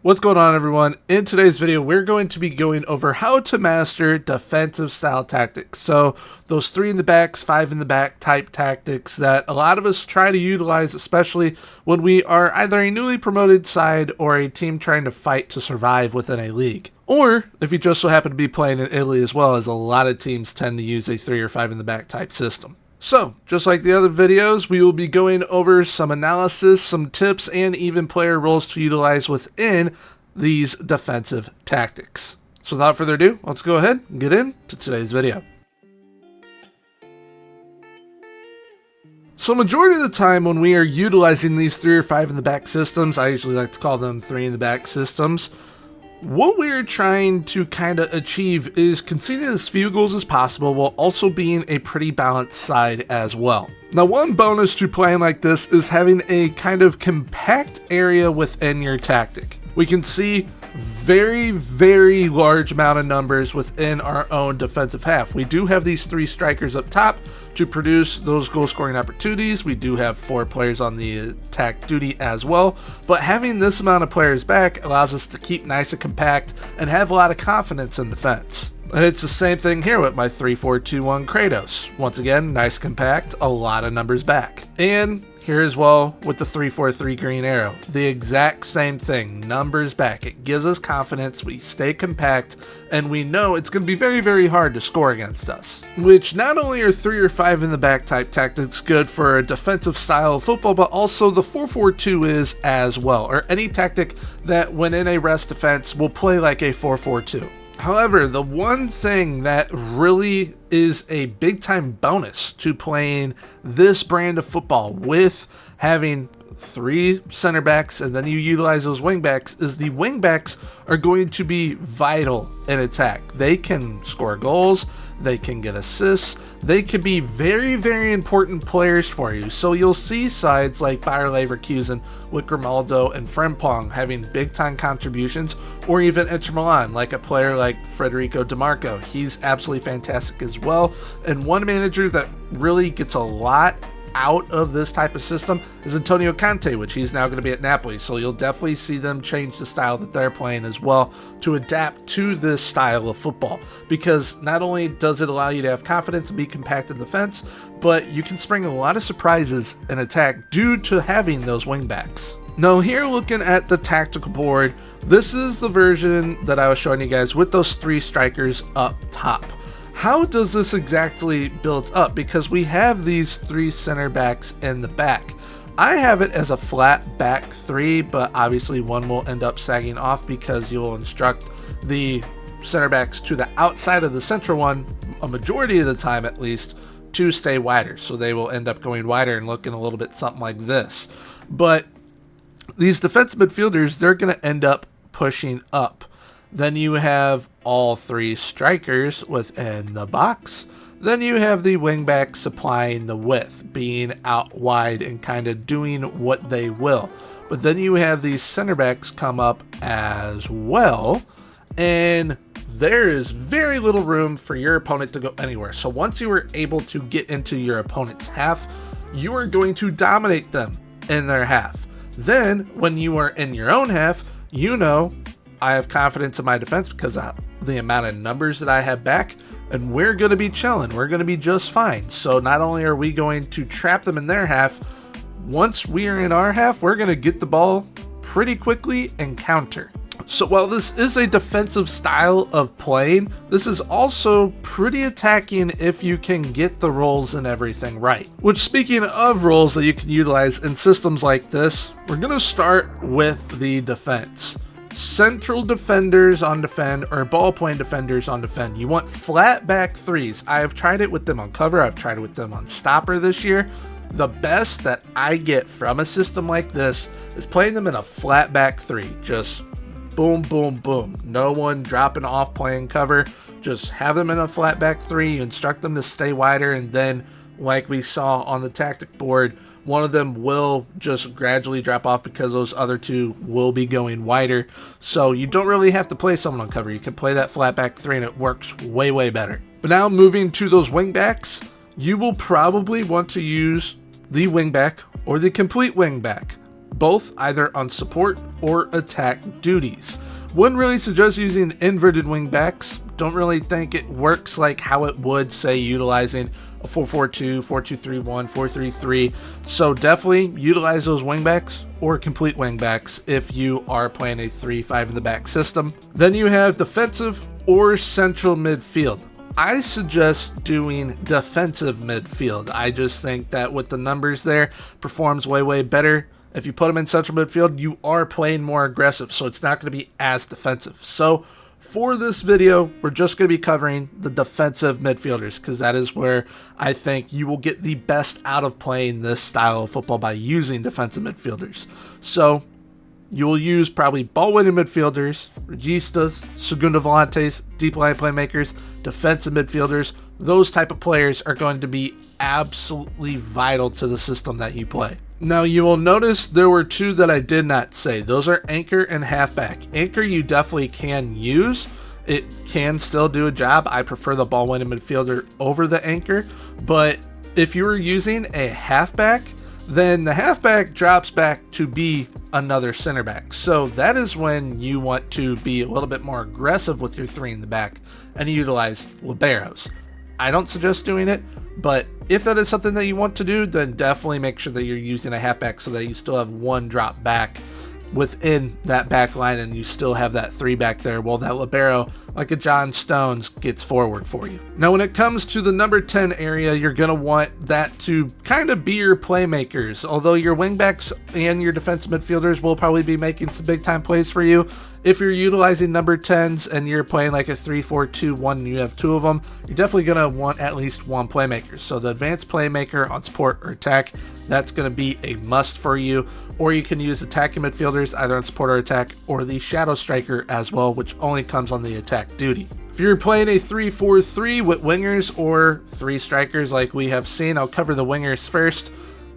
What's going on, everyone? In today's video, we're going to be going over how to master defensive style tactics. So those 3 in the backs, 5 in the back type tactics that a lot of us try to utilize, especially when we are either a newly promoted side or a team trying to fight to survive within a league. Or if you just so happen to be playing in Italy as well, as a lot of teams tend to use a 3 or 5 in the back type system. So, just like the other videos, we will be going over some analysis, some tips, and even player roles to utilize within these defensive tactics. So without further ado, let's go ahead and get into today's video. So majority of the time when we are utilizing these 3 or 5 in the back systems, I usually like to call them 3 in the back systems, what we're trying to kind of achieve is conceding as few goals as possible while also being a pretty balanced side as well. Now, one bonus to playing like this is having a kind of compact area within your tactic. We can see very large amount of numbers within our own defensive half. We do have these 3 strikers up top to produce those goal scoring opportunities. We do have 4 players on the attack duty as well, but having this amount of players back allows us to keep nice and compact and have a lot of confidence in defense. And it's the same thing here with my 3-4-2-1 Kratos. Once again, nice compact, a lot of numbers back. And here as well with the 3-4-3 Green Arrow. The exact same thing, numbers back. It gives us confidence, we stay compact, and we know it's going to be very hard to score against us. Which not only are 3 or 5 in the back type tactics good for a defensive style of football, but also the 4-4-2 is as well, or any tactic that when in a rest defense will play like a 4-4-2. However, the one thing that really is a big time bonus to playing this brand of football with having 3 center backs and then you utilize those wing backs is the wing backs are going to be vital in attack. They can score goals, they can get assists, they can be very important players for you. So you'll see sides like Bayer Leverkusen with Grimaldo and Frimpong having big time contributions, or even Inter Milan like a player like Federico Di Marco. He's absolutely fantastic as well. And one manager that really gets a lot out of this type of system is Antonio Conte, which he's now going to be at Napoli. So you'll definitely see them change the style that they're playing as well to adapt to this style of football, because not only does it allow you to have confidence and be compact in defense, but you can spring a lot of surprises in attack due to having those wing backs. Now here, looking at the tactical board, this is the version that I was showing you guys with those 3 strikers up top. How does this exactly build up? Because we have these 3 center backs in the back. I have it as a flat back 3, but obviously one will end up sagging off because you'll instruct the center backs to the outside of the central one, a majority of the time at least, to stay wider. So they will end up going wider and looking a little bit something like this. But these defensive midfielders, they're going to end up pushing up. Then you have all 3 strikers within the box. Then you have the wingback supplying the width, being out wide and kind of doing what they will. But then you have these center backs come up as well, and there is very little room for your opponent to go anywhere. So once you are able to get into your opponent's half, you are going to dominate them in their half. Then when you are in your own half, you know I have confidence in my defense because of the amount of numbers that I have back, and we're going to be chilling. We're going to be just fine. So not only are we going to trap them in their half, once we are in our half, we're going to get the ball pretty quickly and counter. So while this is a defensive style of playing, this is also pretty attacking if you can get the roles and everything right. Which, speaking of roles that you can utilize in systems like this, we're going to start with the defense. Central defenders on defend, or ballpoint defenders on defend. You want flat back 3s. I have tried it with them on cover. I've tried it with them on stopper this year. The best that I get from a system like this is playing them in a flat back 3. Just boom. No one dropping off playing cover. Just have them in a flat back 3. You instruct them to stay wider, and then like we saw on the tactic board, one of them will just gradually drop off because those other 2 will be going wider. So you don't really have to play someone on cover. You can play that flat back 3 and it works way better. But now moving to those wing backs, you will probably want to use the wing back or the complete wing back. both either on support or attack duties. Wouldn't really suggest using inverted wing backs. Don't really think it works like how it would, say, utilizing a 4-4-2, 4-2-3-1, 4-3-3. So definitely utilize those wingbacks or complete wingbacks if you are playing a 3-5 in the back system. Then you have defensive or central midfield. I suggest doing defensive midfield. I just think that with the numbers there, performs way better. If you put them in central midfield, you are playing more aggressive, so it's not going to be as defensive. So for this video, we're just going to be covering the defensive midfielders because that is where I think you will get the best out of playing this style of football by using defensive midfielders. So you will use probably ball-winning midfielders, registas, segunda volantes, deep line playmakers, defensive midfielders. Those type of players are going to be absolutely vital to the system that you play. Now you will notice there were two that I did not say. Those are anchor and halfback. Anchor you definitely can use. It can still do a job. I prefer the ball-winning midfielder over the anchor. But if you were using a halfback, then the halfback drops back to be another center back. So that is when you want to be a little bit more aggressive with your three in the back and utilize liberos. I don't suggest doing it, but if that is something that you want to do, then definitely make sure that you're using a halfback so that you still have one drop back within that back line and you still have that three back there while that libero, like a John Stones, gets forward for you. Now when it comes to the number 10 area, you're going to want that to kind of be your playmakers. Although your wingbacks and your defensive midfielders will probably be making some big time plays for you. If you're utilizing number 10s and you're playing like a 3-4-2-1 and you have two of them, you're definitely going to want at least one playmaker. So the advanced playmaker on support or attack, that's going to be a must for you. Or you can use attacking midfielders either on support or attack, or the shadow striker as well, which only comes on the attack duty. If you're playing a 3-4-3 with wingers or three strikers like we have seen, I'll cover the wingers first.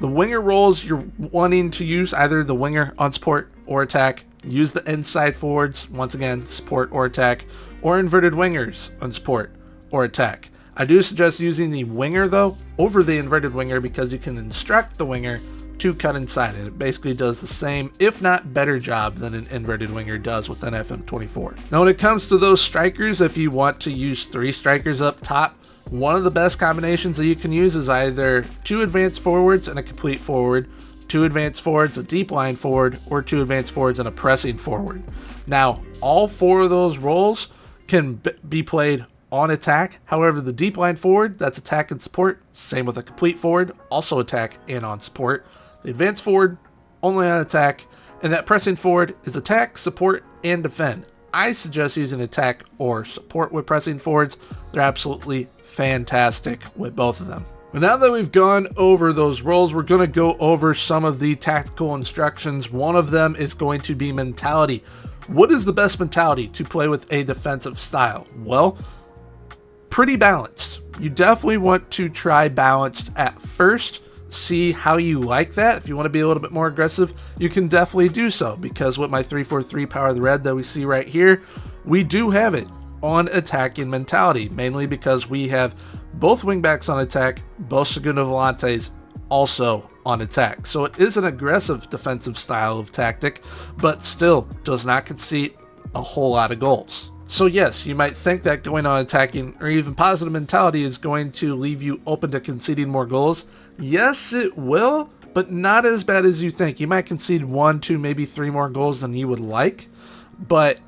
The winger roles, you're wanting to use either the winger on support or attack. Use the inside forwards, once again, support or attack, or inverted wingers on support or attack. I do suggest using the winger though over the inverted winger because you can instruct the winger to cut inside it. It basically does the same, if not better job than an inverted winger does within FM24. Now when it comes to those strikers, if you want to use three strikers up top, one of the best combinations that you can use is either two advanced forwards and a complete forward, two advanced forwards, a deep line forward, or two advanced forwards and a pressing forward. Now, all four of those roles can be played on attack. However, the deep line forward, that's attack and support. Same with a complete forward, also attack and on support. The advanced forward, only on attack. And that pressing forward is attack, support, and defend. I suggest using attack or support with pressing forwards. They're absolutely fantastic with both of them. But now that we've gone over those roles, we're going to go over some of the tactical instructions. One of them is going to be mentality. What is the best mentality to play with a defensive style? Well, pretty balanced. You definitely want to try balanced at first. See how you like that. If you want to be a little bit more aggressive, you can definitely do so, because with my 3-4-3 power of the red that we see right here, we do have it on attacking mentality, mainly because we have both wingbacks on attack, both segunda volantes also on attack. So it is an aggressive defensive style of tactic, but still does not concede a whole lot of goals. So yes, you might think that going on attacking or even positive mentality is going to leave you open to conceding more goals. Yes, it will, but not as bad as you think. You might concede 1, 2, maybe 3 more goals than you would like, but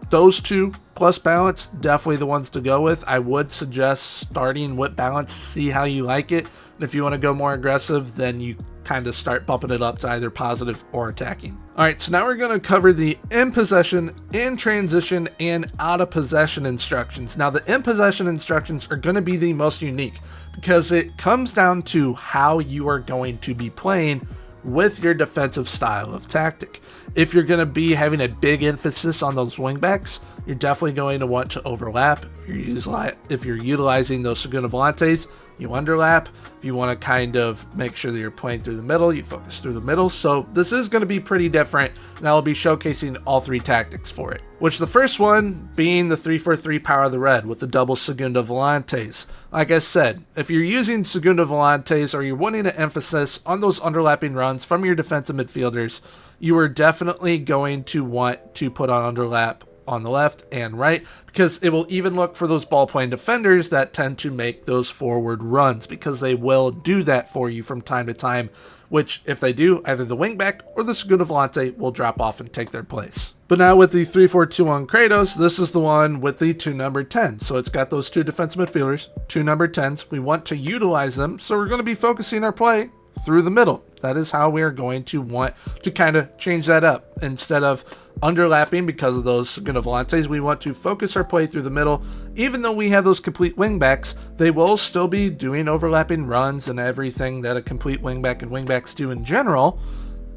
those two plus balance, definitely the ones to go with. I would suggest starting with balance, see how you like it. And if you want to go more aggressive, then you kind of start bumping it up to either positive or attacking. All right, so now we're going to cover the in possession, in transition, and out of possession instructions. Now the in possession instructions are going to be the most unique because it comes down to how you are going to be playing with your defensive style of tactic. If you're going to be having a big emphasis on those wingbacks, you're definitely going to want to overlap. If you're utilizing those segunda volantes, you underlap. If you want to kind of make sure that you're playing through the middle, you focus through the middle. So this is going to be pretty different, and I'll be showcasing all 3 tactics for it. Which the first one being the 3-4-3 power of the red with the double segunda volantes. Like I said, if you're using segunda volantes or you're wanting to emphasis on those underlapping runs from your defensive midfielders, you are definitely going to want to put on underlap on the left and right, because it will even look for those ball playing defenders that tend to make those forward runs, because they will do that for you from time to time, which if they do, either the wingback or the segunda volante will drop off and take their place. But now with the 3-4-2 on Kratos, this is the one with the 2 number 10s. So it's got those 2 defensive midfielders, 2 number 10s. We want to utilize them, so we're going to be focusing our play through the middle. That is how we are going to want to kind of change that up. Instead of underlapping because of those segunda volantes, we want to focus our play through the middle. Even though we have those complete wingbacks, they will still be doing overlapping runs and everything that a complete wingback and wingbacks do in general.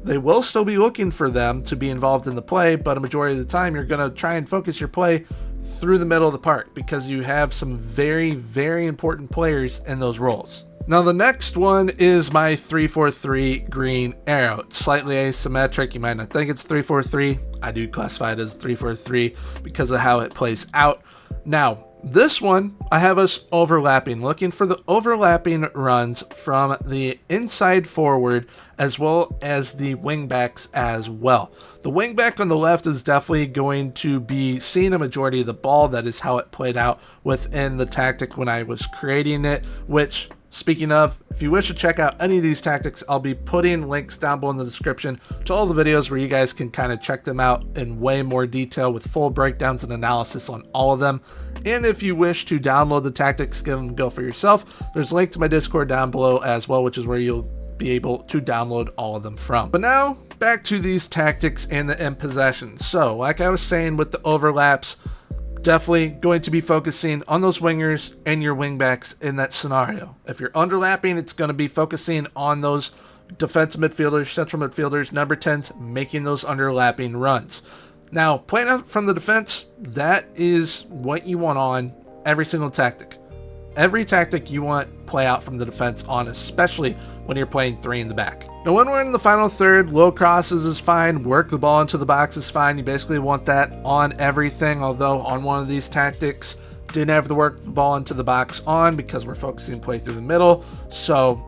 They will still be looking for them to be involved in the play, but a majority of the time you're going to try and focus your play through the middle of the park, because you have some very, very important players in those roles. Now the next one is my 3-4-3 green arrow. It's slightly asymmetric. You might not think it's 3-4-3. I do classify it as 3-4-3 because of how it plays out. Now, this one, I have us overlapping, looking for the overlapping runs from the inside forward as well as the wingbacks as well. The wingback on the left is definitely going to be seeing a majority of the ball. That is how it played out within the tactic when I was creating it, which, speaking of, if you wish to check out any of these tactics, I'll be putting links down below in the description to all the videos where you guys can kind of check them out in way more detail with full breakdowns and analysis on all of them. And if you wish to download the tactics, give them a go for yourself, there's a link to my Discord down below as well, which is where you'll be able to download all of them from. But now, back to these tactics and the in possession. So, like I was saying with the overlaps, definitely going to be focusing on those wingers and your wingbacks in that scenario. If you're underlapping, it's going to be focusing on those defensive midfielders, central midfielders, number 10s, making those underlapping runs. Now, playing out from the defense, that is what you want on every single tactic. Every tactic you want play out from the defense on, especially when you're playing 3 in the back. Now, when we're in the final third, low crosses is fine, work the ball into the box is fine. You basically want that on everything, although on one of these tactics, didn't have to work the ball into the box on because we're focusing play through the middle. So,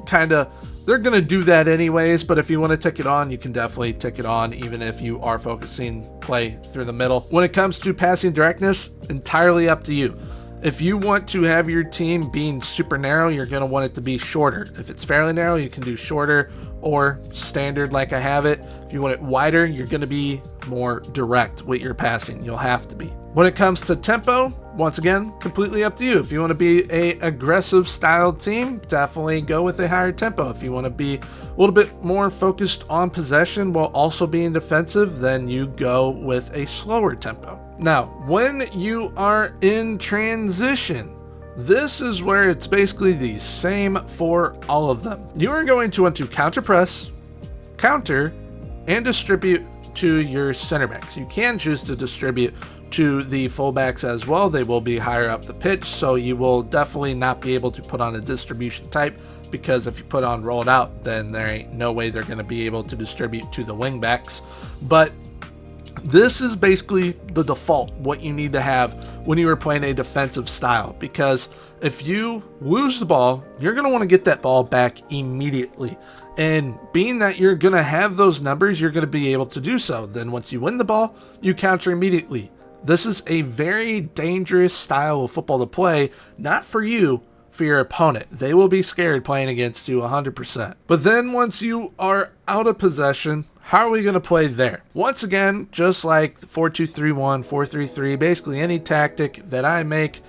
kind of, they're going to do that anyways, but if you want to tick it on, you can definitely tick it on even if you are focusing play through the middle. When it comes to passing directness, entirely up to you. If you want to have your team being super narrow, you're going to want it to be shorter. If it's fairly narrow, you can do shorter or standard like I have it. If you want it wider, you're going to be more direct with your passing. You'll have to be. When it comes to tempo, once again, completely up to you. If you want to be a aggressive style team, definitely go with a higher tempo. If you want to be a little bit more focused on possession while also being defensive, then you go with a slower tempo. Now, when you are in transition, this is where it's basically the same for all of them. You are going to want to counter press, counter, and distribute to your center backs. You can choose to distribute to the fullbacks as well. They will be higher up the pitch, so you will definitely not be able to put on a distribution type, because if you put on roll it out, then there ain't no way they're going to be able to distribute to the wingbacks. But this is basically the default, what you need to have when you are playing a defensive style, because if you lose the ball, you're going to want to get that ball back immediately. And being that you're going to have those numbers, you're going to be able to do so. Then once you win the ball, you counter immediately. This is a very dangerous style of football to play, not for you, for your opponent. They will be scared playing against you 100%. But then once you are out of possession, how are we going to play there? Once again, just like 4-2-3-1, 4-3-3, basically any tactic that I make,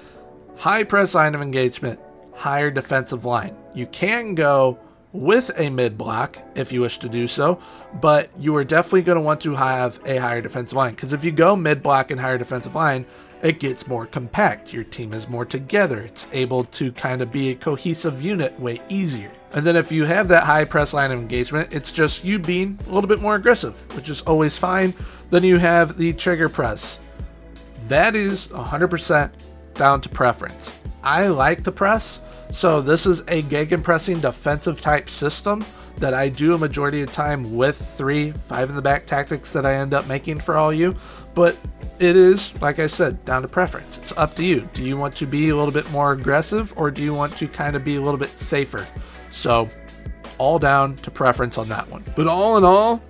high press line of engagement, higher defensive line. You can go with a mid block if you wish to do so, but you are definitely going to want to have a higher defensive line, because if you go mid block and higher defensive line, it gets more compact. Your team is more together. It's able to kind of be a cohesive unit way easier. And then if you have that high press line of engagement, it's just you being a little bit more aggressive, which is always fine. Then you have the trigger press. That is 100% down to preference. I like the press So this is a gegenpressing defensive type system that I do a majority of the time with 3 5 in the back tactics that I end up making for all you. But it is, like I said, down to preference. It's up to you. Do you want to be a little bit more aggressive, or do you want to kind of be a little bit safer? So all down to preference on that one. But all in all,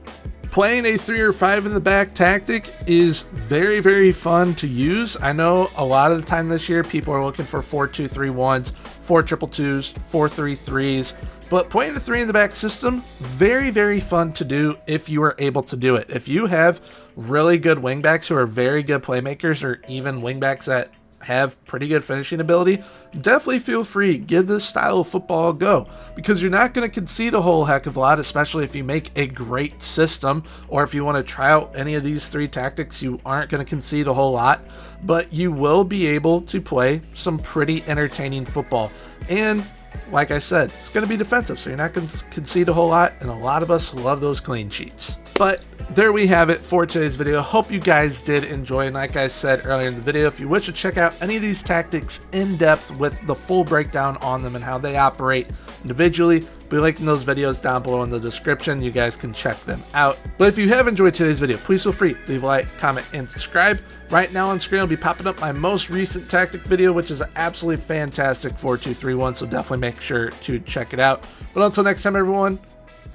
playing a 3 or 5 in the back tactic is very, very fun to use. I know a lot of the time this year people are looking for 4-2-3-1s, 4-2-2s, 4-3-3s, but playing a 3 in the back system, very, very fun to do if you are able to do it. If you have really good wingbacks who are very good playmakers, or even wingbacks that have pretty good finishing ability, definitely feel free, give this style of football a go, because you're not going to concede a whole heck of a lot, especially if you make a great system, or if you want to try out any of these 3 tactics, you aren't going to concede a whole lot, but you will be able to play some pretty entertaining football. And like I said, it's going to be defensive, so you're not going to concede a whole lot, and a lot of us love those clean sheets. But there we have it for today's video. Hope you guys did enjoy, and like I said earlier in the video, if you wish to check out any of these tactics in depth with the full breakdown on them and how they operate individually, I'll be linking those videos down below in the description. You guys can check them out. But if you have enjoyed today's video, please feel free to leave a like, comment, and subscribe. Right now on screen will be popping up my most recent tactic video, which is an absolutely fantastic 4-2-3-1, so definitely make sure to check it out. But until next time, everyone,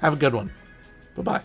have a good one. Bye-bye.